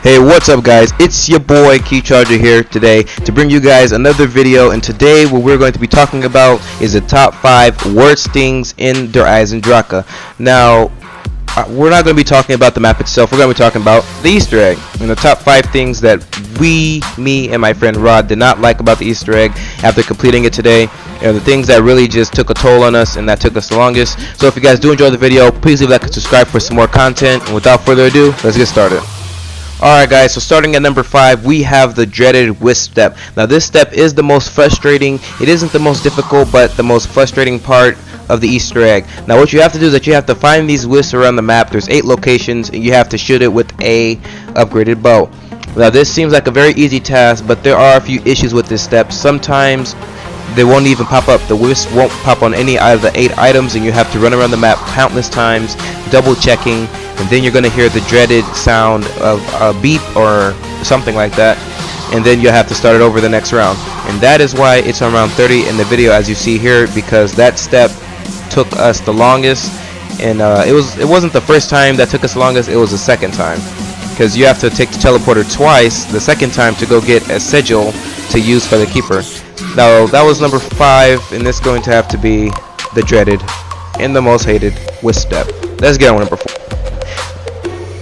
Hey, what's up guys? It's your boy Key Charger here today to bring you guys another video, and today what we're going to be talking about is the top 5 worst things in Der EISENDRACHE. Now, we're not going to be talking about the map itself. We're going to be talking about the Easter egg and the top 5 things that me and my friend Rod did not like about the Easter egg after completing it today. The things that really just took a toll on us and that took us the longest. So if you guys do enjoy the video, please leave a like and subscribe for some more content. And without further ado, let's get started. Alright guys, so starting at number 5, we have the dreaded wisp step. Now this step is the most frustrating. It isn't the most difficult, but the most frustrating part of the Easter egg. Now what you have to do is that you have to find these wisps around the map. There's 8 locations and you have to shoot it with a upgraded bow. Now this seems like a very easy task, but there are a few issues with this step. Sometimes they won't even pop up. The wisp won't pop on any out of the 8 items, and you have to run around the map countless times, double checking, and then you're going to hear the dreaded sound of a beep or something like that, and then you have to start it over the next round. And that is why it's on round 30 in the video, as you see here, because that step took us the longest. And it wasn't the first time that took us the longest, it was the second time, because you have to take the teleporter twice the second time to go get a sigil to use for the keeper. Now that was number 5, and it's going to have to be the dreaded and the most hated wisp step. Let's get on with number 4.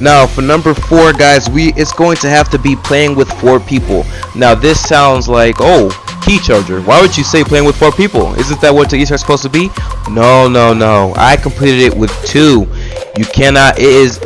Now for number 4 guys, it's going to have to be playing with 4 people. Now this sounds like, oh, Key Charger, why would you say playing with 4 people? Isn't that what the Easter egg is supposed to be? No, I completed it with 2. You cannot, it is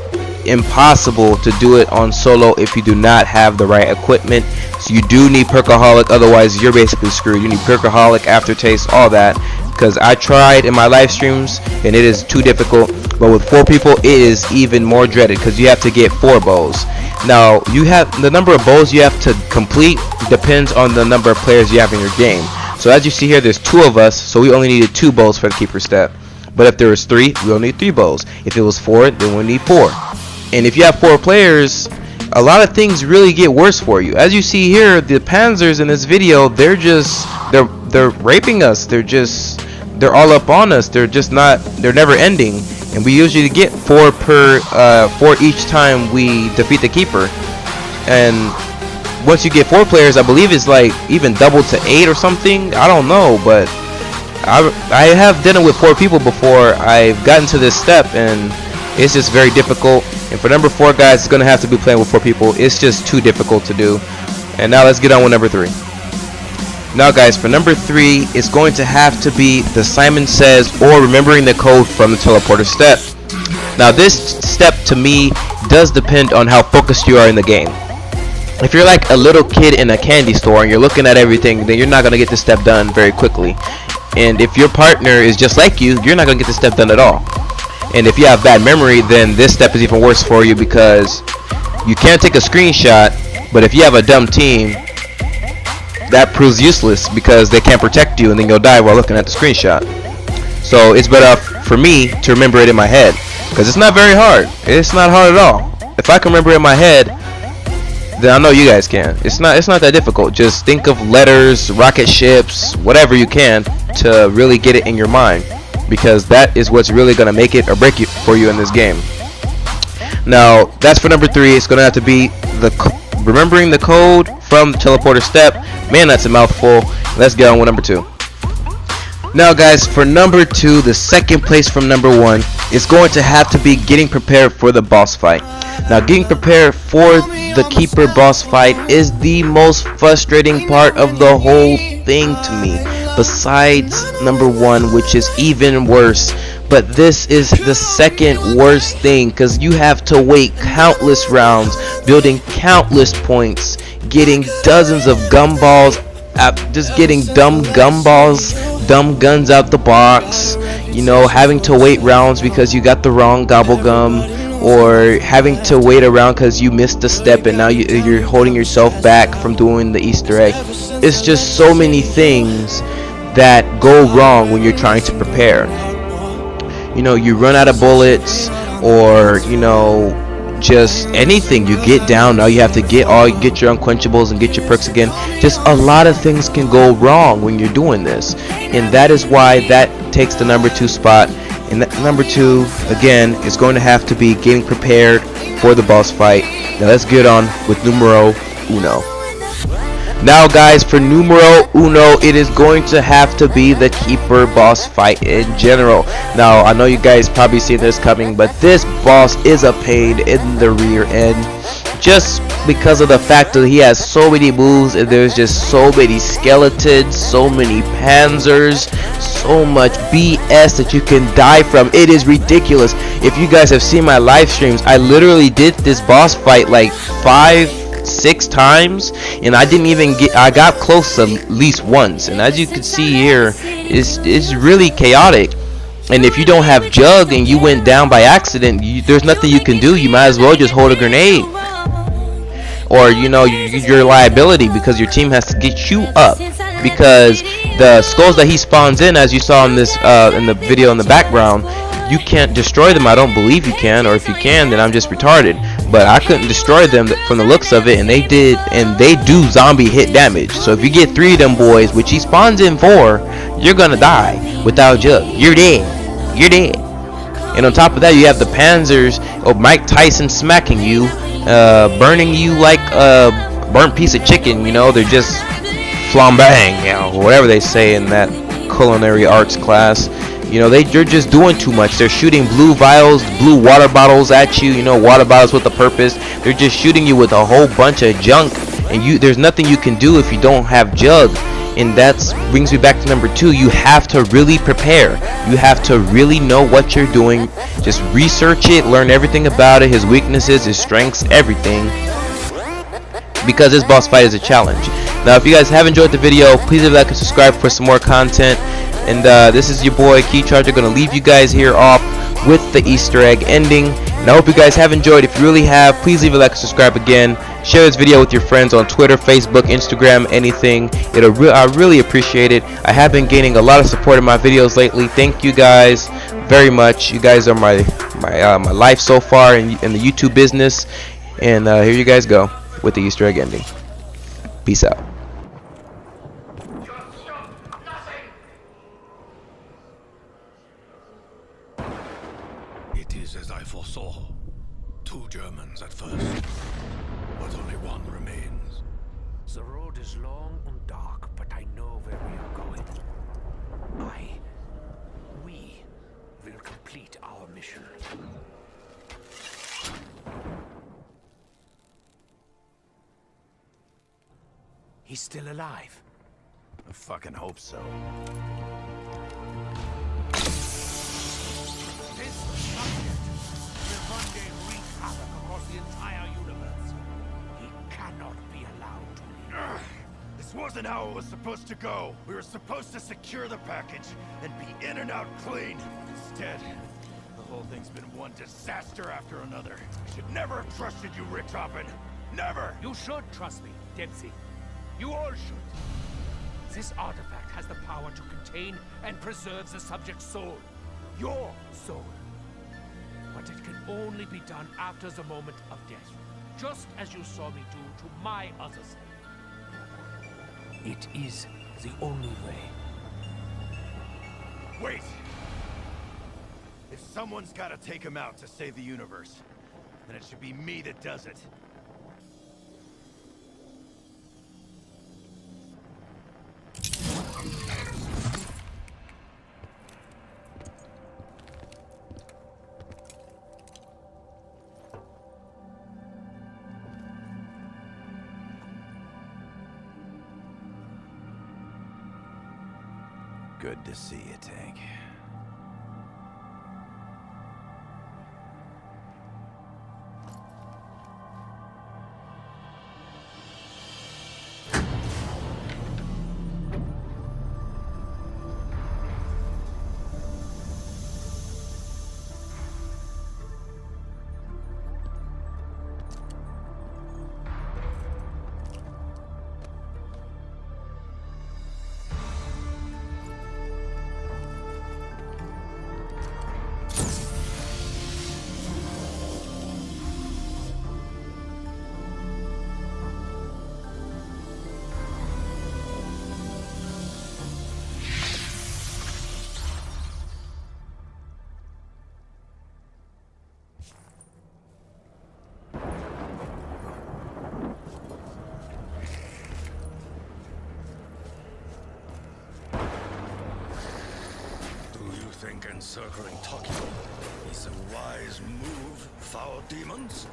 impossible to do it on solo if you do not have the right equipment. So you do need Perkaholic, otherwise you're basically screwed. You need Perkaholic, Aftertaste, all that, because I tried in my live streams and it is too difficult. But with 4 people it is even more dreaded, because you have to get 4 bows. Now you have the number of bows you have to complete depends on the number of players you have in your game. So as you see here, there's 2 of us, so we only needed 2 bows for the keeper step. But if there was 3, we only need 3 bows. If it was 4, then we need 4. And if you have 4 players, a lot of things really get worse for you. As you see here, the Panzers in this video, they're raping us. They're all up on us. They're never ending. And we usually get 4 each time we defeat the keeper. And once you get 4 players, I believe it's like even double to 8 or something. I don't know, but I have done it with 4 people before. I've gotten to this step and it's just very difficult. And for number 4 guys, it's gonna have to be playing with 4 people. It's just too difficult to do. And now let's get on with number 3. Now guys, for number 3, it's going to have to be the Simon Says or remembering the code from the teleporter step. Now this step to me does depend on how focused you are in the game. If you're like a little kid in a candy store and you're looking at everything, then you're not going to get this step done very quickly. And if your partner is just like you, you're not going to get this step done at all. And if you have bad memory, then this step is even worse for you, because you can't take a screenshot, but if you have a dumb team, that proves useless because they can't protect you and then you'll die while looking at the screenshot. So it's better for me to remember it in my head, because it's not very hard. It's not hard at all. If I can remember it in my head, then I know you guys can. It's not that difficult. Just think of letters, rocket ships, whatever you can to really get it in your mind, because that is what's really going to make it or break it for you in this game. Now that's for number 3. It's going to have to be remembering the code from the teleporter step. Man, that's a mouthful. Let's get on with number 2. Now guys, for number 2, the second place from number 1, it's going to have to be getting prepared for the boss fight. Now getting prepared for the keeper boss fight is the most frustrating part of the whole thing to me, besides number 1, which is even worse. But this is the second worst thing, because you have to wait countless rounds, building countless points, getting dozens of gumballs, just getting dumb guns out the box, you know, having to wait rounds because you got the wrong gobble gum, or having to wait around because you missed a step and now you're holding yourself back from doing the Easter egg. It's just so many things that go wrong when you're trying to prepare. You know, you run out of bullets, or you know, just anything. You get down, now you have to get your unquenchables and get your perks again. Just a lot of things can go wrong when you're doing this, and that is why that takes the number 2 spot. And that number 2 again is going to have to be getting prepared for the boss fight. Now let's get on with numero uno. Now guys, for numero uno, it is going to have to be the keeper boss fight in general. Now I know you guys probably seen this coming, but this boss is a pain in the rear end, just because of the fact that he has so many moves and there's just so many skeletons, so many panzers, so much BS that you can die from. It is ridiculous. If you guys have seen my live streams, I literally did this boss fight like 5-6 times, and I didn't even get, I got close at least once, and as you can see here, it's really chaotic. And if you don't have Jug and you went down by accident, there's nothing you can do. You might as well just hold a grenade, or you know, your liability, because your team has to get you up, because the skulls that he spawns in, as you saw in this in the video in the background, you can't destroy them. I don't believe you can, or if you can, then I'm just retarded. But I couldn't destroy them from the looks of it, and they did, and they do zombie hit damage. So if you get 3 of them boys, which he spawns in 4, you're gonna die without Jug. You're dead. You're dead. And on top of that, you have the Panzers of Mike Tyson smacking you, burning you like a burnt piece of chicken. You know, they're just flambang, you know, whatever they say in that culinary arts class. You know, they're just doing too much. They're shooting blue vials, blue water bottles at you. You know, water bottles with a purpose. They're just shooting you with a whole bunch of junk, and there's nothing you can do if you don't have Jug. And that brings me back to number 2. You have to really prepare. You have to really know what you're doing. Just research it, learn everything about it, his weaknesses, his strengths, everything, because this boss fight is a challenge. Now, if you guys have enjoyed the video, please leave a like and subscribe for some more content. And this is your boy Key Charger, gonna leave you guys here off with the Easter egg ending. And I hope you guys have enjoyed. If you really have, please leave a like and subscribe again. Share this video with your friends on Twitter, Facebook, Instagram, anything. I really appreciate it. I have been gaining a lot of support in my videos lately. Thank you guys very much. You guys are my life so far in the YouTube business. And here you guys go with the Easter egg ending. Peace out. It is as I foresaw. 2 Germans at first, but only 1 remains. The road is long and dark, but I know where we are going. We will complete our mission. He's still alive. I fucking hope so. This subject will one day wreak havoc across the entire universe. He cannot be allowed to live. This wasn't how it was supposed to go. We were supposed to secure the package and be in and out clean. Instead, the whole thing's been one disaster after another. I should never have trusted you, Richtofen. Never! You should trust me, Dempsey. You all should. This artifact has the power to contain and preserve the subject's soul. Your soul. But it can only be done after the moment of death. Just as you saw me do to my other slave. It is the only way. Wait! If someone's gotta take him out to save the universe, then it should be me that does it. Good to see you, Tank. think encircling Tokyo is a wise move, foul demons?